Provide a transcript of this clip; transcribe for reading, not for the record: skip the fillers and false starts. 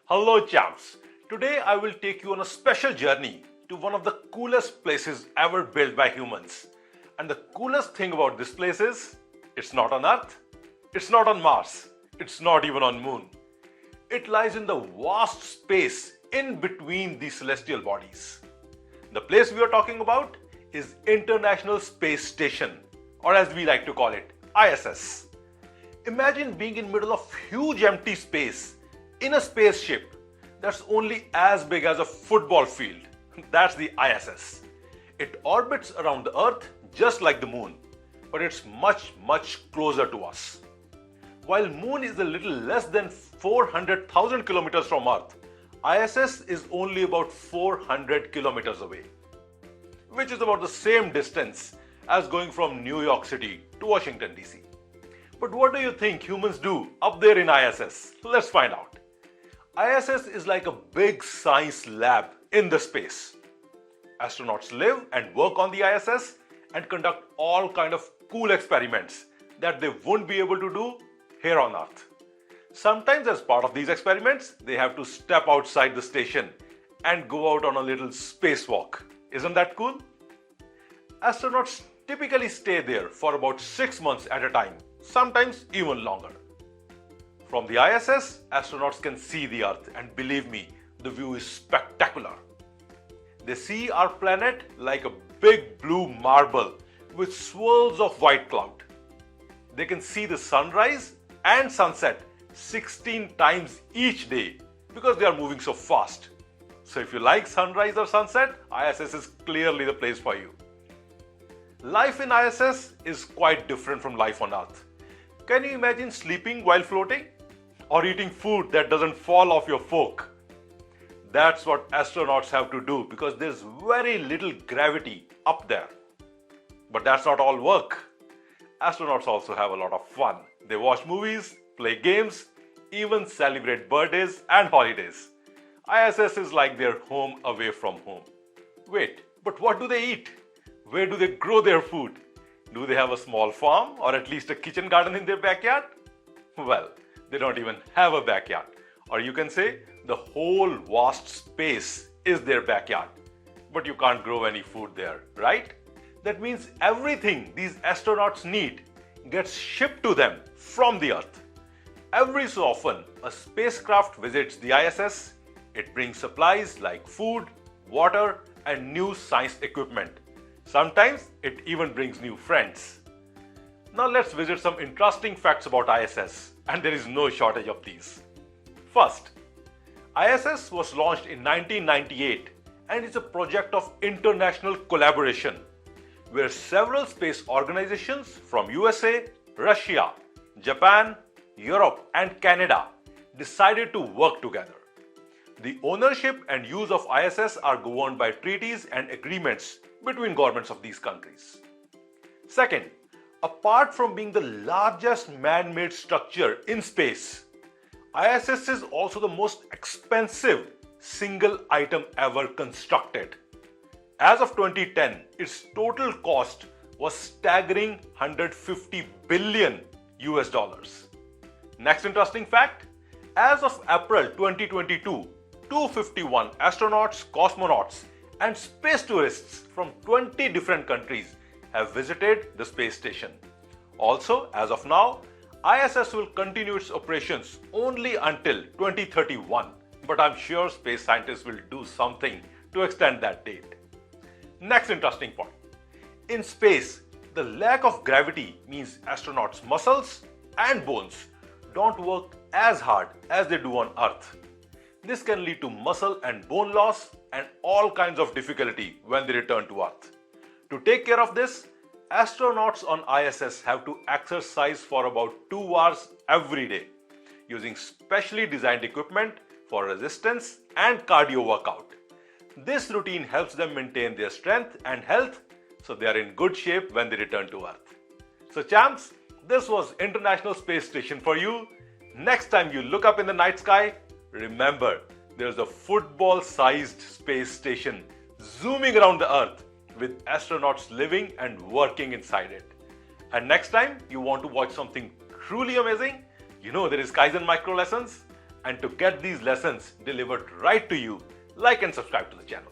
Hello champs! Today I will take you on a special journey to one of the coolest places ever built by humans. And the coolest thing about this place is, it's not on Earth, it's not on Mars, it's not even on Moon. It lies in the vast space in between the celestial bodies. The place we are talking about is International Space Station, or as we like to call it, ISS. Imagine being in middle of huge empty space in a spaceship that's only as big as a football field. That's the ISS. It orbits around the Earth just like the Moon, but it's much closer to us. While Moon is a little less than 400,000 kilometers from Earth, ISS is only about 400 kilometers away, which is about the same distance as going from New York City to Washington DC. But what do you think humans do up there in ISS? Let's find out. ISS is like a big science lab in the space. Astronauts live and work on the ISS and conduct all kind of cool experiments that they won't be able to do here on Earth. Sometimes as part of these experiments, they have to step outside the station and go out on a little spacewalk. Isn't that cool? Astronauts typically stay there for about 6 months at a time, sometimes even longer. From the ISS, astronauts can see the Earth, and believe me, the view is spectacular. They see our planet like a big blue marble with swirls of white cloud. They can see the sunrise and sunset 16 times each day because they are moving so fast. So if you like sunrise or sunset, ISS is clearly the place for you. Life in ISS is quite different from life on Earth. Can you imagine sleeping while floating? Or eating food that doesn't fall off your fork? That's what astronauts have to do because there's very little gravity up there. But that's not all work. Astronauts also have a lot of fun. They watch movies, play games, even celebrate birthdays and holidays. ISS is like their home away from home. Wait, but what do they eat? Where do they grow their food? Do they have a small farm or at least a kitchen garden in their backyard? Well, they don't even have a backyard. Or you can say the whole vast space is their backyard. But you can't grow any food there, right? That means everything these astronauts need gets shipped to them from the Earth. Every so often, a spacecraft visits the ISS. It brings supplies like food, water, and new science equipment. Sometimes it even brings new friends. Now let's visit some interesting facts about ISS, and there is no shortage of these. First, ISS was launched in 1998 and is a project of international collaboration where several space organizations from USA, Russia, Japan, Europe, and Canada decided to work together. The ownership and use of ISS are governed by treaties and agreements between governments of these countries. Second, apart from being the largest man-made structure in space, ISS is also the most expensive single item ever constructed. As of 2010, its total cost was staggering 150 billion US dollars. Next interesting fact, as of April 2022, 251 astronauts, cosmonauts, and space tourists from 20 different countries have visited the space station. Also, as of now, ISS will continue its operations only until 2031, but I'm sure space scientists will do something to extend that date. Next interesting point. In space, the lack of gravity means astronauts' muscles and bones don't work as hard as they do on Earth. This can lead to muscle and bone loss and all kinds of difficulty when they return to Earth. To take care of this, astronauts on ISS have to exercise for about 2 hours every day using specially designed equipment for resistance and cardio workout. This routine helps them maintain their strength and health so they are in good shape when they return to Earth. So champs, this was International Space Station for you. Next time you look up in the night sky, remember there's a football-sized space station zooming around the Earth with astronauts living and working inside it. And next time you want to watch something truly amazing, there is Kaizen Micro Lessons. And to get these lessons delivered right to you, like and subscribe to the channel.